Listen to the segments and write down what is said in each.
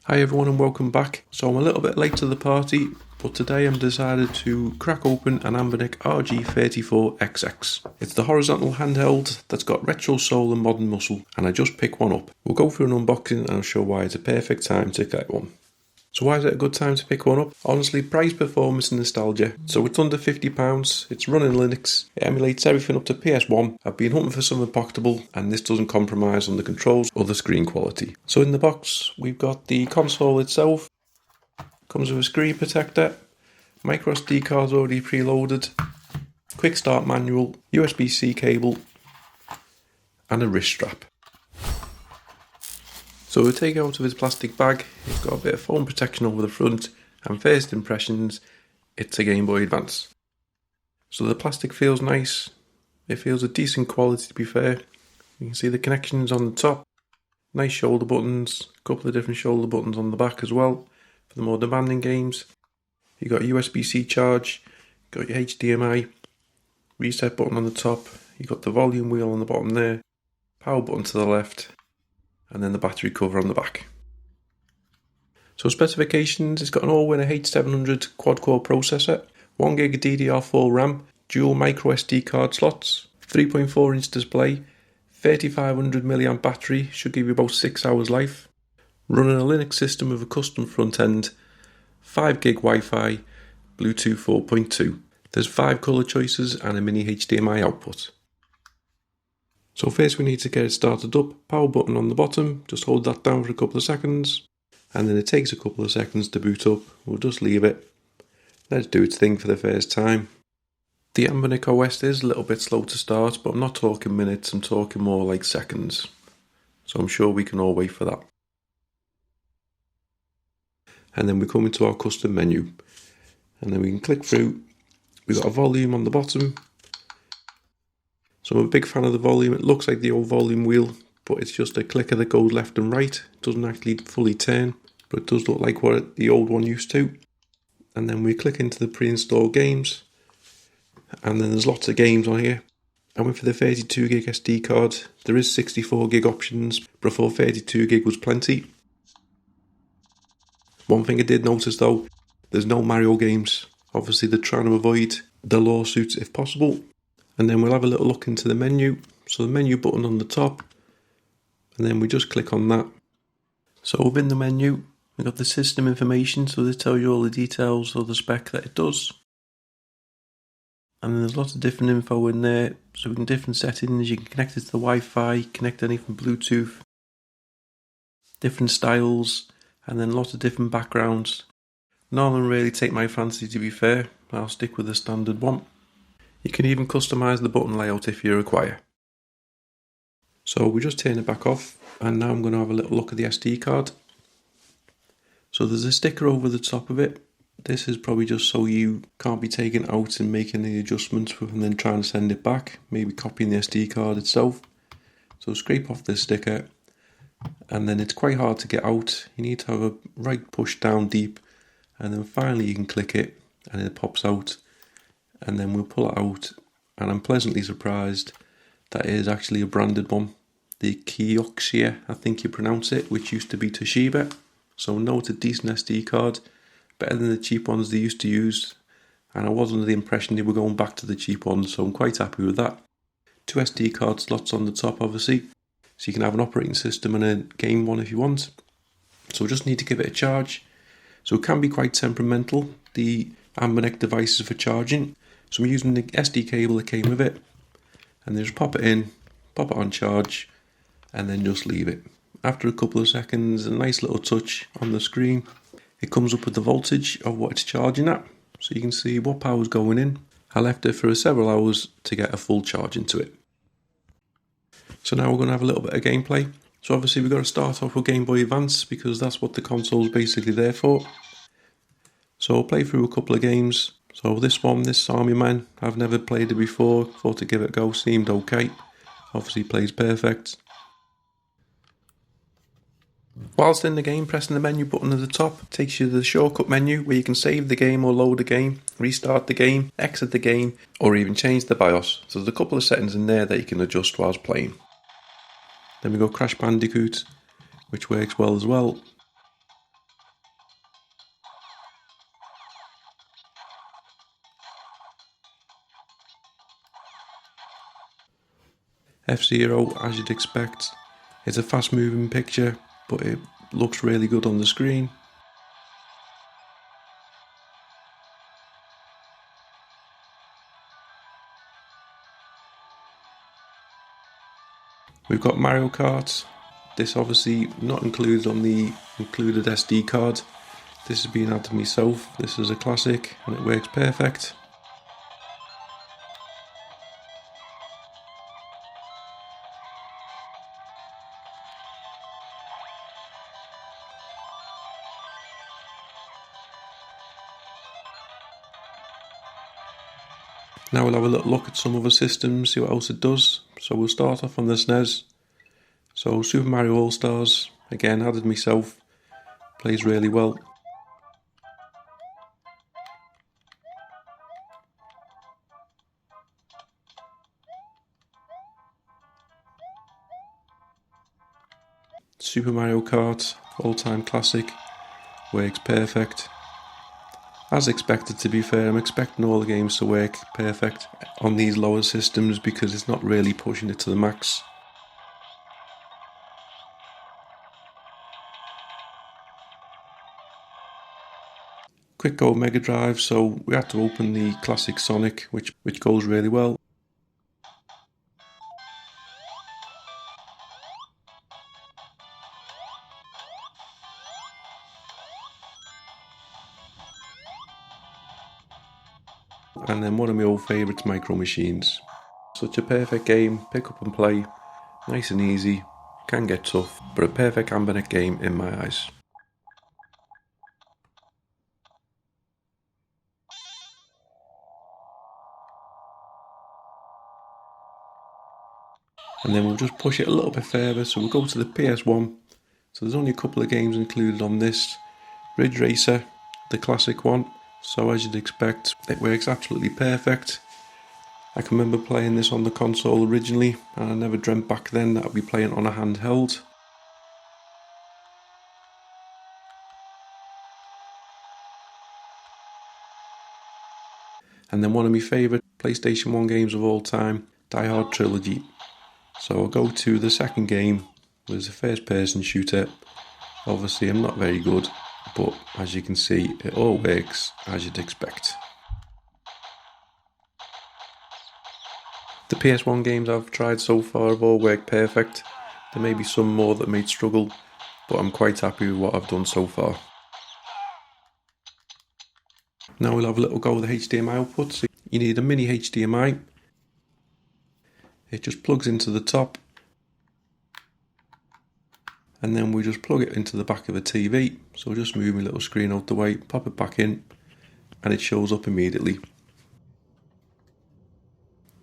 Hi everyone and welcome back. So I'm a little bit late to the party, but today I'm decided to crack open an Anbernic RG34XX. It's the horizontal handheld that's got retro soul and modern muscle, and I just picked one up. We'll go through an unboxing and I'll show why it's a perfect time to get one. So why is it a good time to pick one up? Honestly, price, performance and nostalgia. So it's under £50, it's running Linux, it emulates everything up to PS1. I've been hunting for something pocketable and this doesn't compromise on the controls or the screen quality. So in the box we've got the console itself, comes with a screen protector, micro SD cards already preloaded, quick start manual, USB-C cable and a wrist strap. So we'll take it out of its plastic bag. It's got a bit of foam protection over the front, and first impressions, it's a Game Boy Advance. So the plastic feels nice, it feels a decent quality to be fair. You can see the connections on the top, nice shoulder buttons, a couple of different shoulder buttons on the back as well for the more demanding games. You got a USB-C charge, got your HDMI, reset button on the top, you got the volume wheel on the bottom there, power button to the left, and then the battery cover on the back. So specifications, it's got an all-winner H700 quad-core processor, 1GB DDR4 RAM, dual micro SD card slots, 3.4-inch display, 3500 mAh battery, should give you about 6 hours life, running a Linux system with a custom front end, 5GB Wi-Fi, Bluetooth 4.2. There's 5 colour choices and a mini HDMI output. So first we need to get it started up, power button on the bottom, just hold that down for a couple of seconds, and then it takes a couple of seconds to boot up. We'll just leave it, let it do its thing for the first time. The Anbernic OS is a little bit slow to start, but I'm not talking minutes, I'm talking more like seconds. So I'm sure we can all wait for that. And then we come into our custom menu, and then we can click through. We've got a volume on the bottom. So I'm a big fan of the volume. It looks like the old volume wheel, but it's just a clicker that goes left and right. It doesn't actually fully turn, but it does look like what the old one used to. And then we click into the pre-installed games, and then there's lots of games on here. I went for the 32GB SD card. There is 64GB options, but I thought 32GB was plenty. One thing I did notice though, there's no Mario games. Obviously they're trying to avoid the lawsuits if possible. And then we'll have a little look into the menu. So the menu button on the top, and then we just click on that. So within the menu, we've got the system information, so this tells you all the details of the spec that it does. And then there's lots of different info in there, so we can different settings, you can connect it to the Wi-Fi, connect anything Bluetooth, different styles, and then lots of different backgrounds. None of them really take my fancy to be fair, I'll stick with the standard one. You can even customise the button layout if you require. So we just turn it back off, and now I'm going to have a little look at the SD card. So there's a sticker over the top of it. This is probably just so you can't be taken out and making any adjustments and then trying to send it back, maybe copying the SD card itself. So scrape off this sticker, and then it's quite hard to get out. You need to have a right push down deep, and then finally you can click it and it pops out. And then we'll pull it out, and I'm pleasantly surprised that it is actually a branded one. The Kioxia, I think you pronounce it, which used to be Toshiba. So no, it's a decent SD card, better than the cheap ones they used to use. And I was under the impression they were going back to the cheap ones, so I'm quite happy with that. 2 SD card slots on the top obviously, so you can have an operating system and a game one if you want. So we just need to give it a charge. So it can be quite temperamental, the Anbernic devices for charging. So I'm using the SD cable that came with it, and then just pop it in, pop it on charge, and then just leave it. After a couple of seconds, a nice little touch on the screen, it comes up with the voltage of what it's charging at, so you can see what power is going in. I left it for several hours to get a full charge into it. So now we're going to have a little bit of gameplay. So obviously we've got to start off with Game Boy Advance, because that's what the console is basically there for. So I'll play through a couple of games. So this Army Man, I've never played it before, thought to give it a go, seemed okay. Obviously plays perfect. Whilst in the game, pressing the menu button at the top takes you to the shortcut menu where you can save the game or load the game, restart the game, exit the game, or even change the BIOS. So there's a couple of settings in there that you can adjust whilst playing. Then we got Crash Bandicoot, which works well as well. F-Zero, as you'd expect. It's a fast moving picture, but it looks really good on the screen. We've got Mario Kart. This obviously not included on the included SD card. This has been added to myself. This is a classic and it works perfect. Now we'll have a little look at some other systems, see what else it does. So we'll start off on the SNES. So Super Mario All-Stars, again added myself, plays really well. Super Mario Kart, all-time classic, works perfect. As expected, to be fair, I'm expecting all the games to work perfect on these lower systems because it's not really pushing it to the max. Quick go Mega Drive, so we had to open the classic Sonic, which goes really well. And then one of my old favourites, Micro Machines. Such a perfect game, pick up and play, nice and easy, can get tough, but a perfect Anbernic game in my eyes. And then we'll just push it a little bit further, so we'll go to the PS1. So there's only a couple of games included on this. Ridge Racer, the classic one. So as you'd expect, it works absolutely perfect. I can remember playing this on the console originally, and I never dreamt back then that I'd be playing on a handheld. And then one of my favourite PlayStation 1 games of all time, Die Hard Trilogy. So I'll go to the second game, which is a first person shooter. Obviously I'm not very good, but as you can see, it all works as you'd expect. The PS1 games I've tried so far have all worked perfect. There may be some more that may struggle, but I'm quite happy with what I've done so far. Now we'll have a little go with the HDMI output. So you need a mini HDMI. It just plugs into the top, and then we just plug it into the back of the TV. So just move my little screen out the way, pop it back in, and it shows up immediately.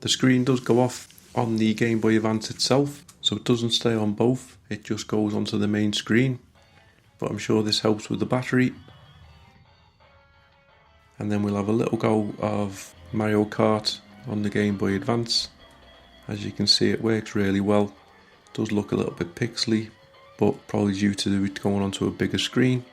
The screen does go off on the Game Boy Advance itself, so it doesn't stay on both, it just goes onto the main screen, but I'm sure this helps with the battery. And then we'll have a little go of Mario Kart on the Game Boy Advance. As you can see, it works really well. It does look a little bit pixely, but probably due to it going onto a bigger screen.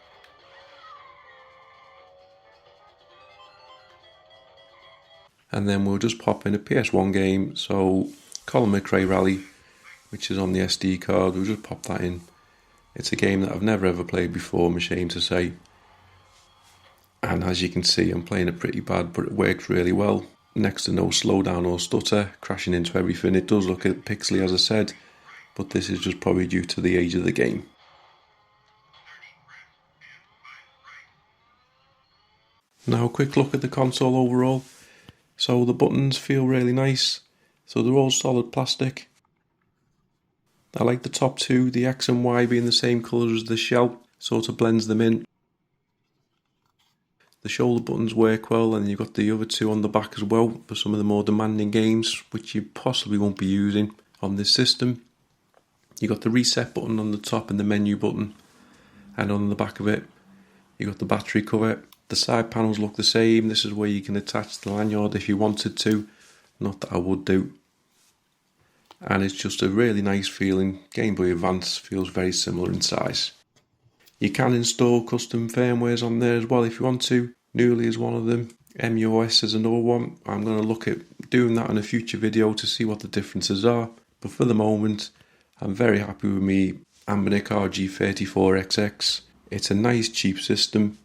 And then we'll just pop in a PS1 game, so Colin McRae Rally, which is on the SD card, we'll just pop that in. It's a game that I've never ever played before, I'm ashamed to say. And as you can see, I'm playing it pretty bad, but it works really well. Next to no slowdown or stutter, crashing into everything. It does look a bit pixely, as I said, but this is just probably due to the age of the game. Now a quick look at the console overall. So the buttons feel really nice. So they're all solid plastic. I like the top two, the X and Y being the same colour as the shell, sort of blends them in. The shoulder buttons work well, and you've got the other two on the back as well for some of the more demanding games, which you possibly won't be using on this system. You've got the reset button on the top and the menu button, and on the back of it, you've got the battery cover. The side panels look the same. This is where you can attach the lanyard if you wanted to, not that I would do. And it's just a really nice feeling. Game Boy Advance feels very similar in size. You can install custom firmwares on there as well if you want to. Newly is one of them. MUOS is another one. I'm going to look at doing that in a future video to see what the differences are. But for the moment, I'm very happy with me Anbernic RG34XX. It's a nice cheap system.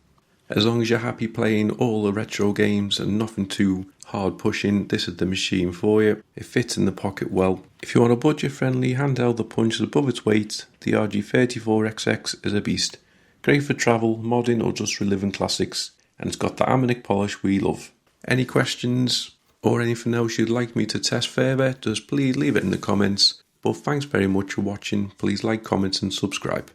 As long as you're happy playing all the retro games and nothing too hard pushing, this is the machine for you. It fits in the pocket well. If you want a budget friendly handheld that punches above its weight, the RG34XX is a beast. Great for travel, modding or just reliving classics, and it's got the Anbernic polish we love. Any questions or anything else you'd like me to test further, just please leave it in the comments. But thanks very much for watching. Please like, comment and subscribe.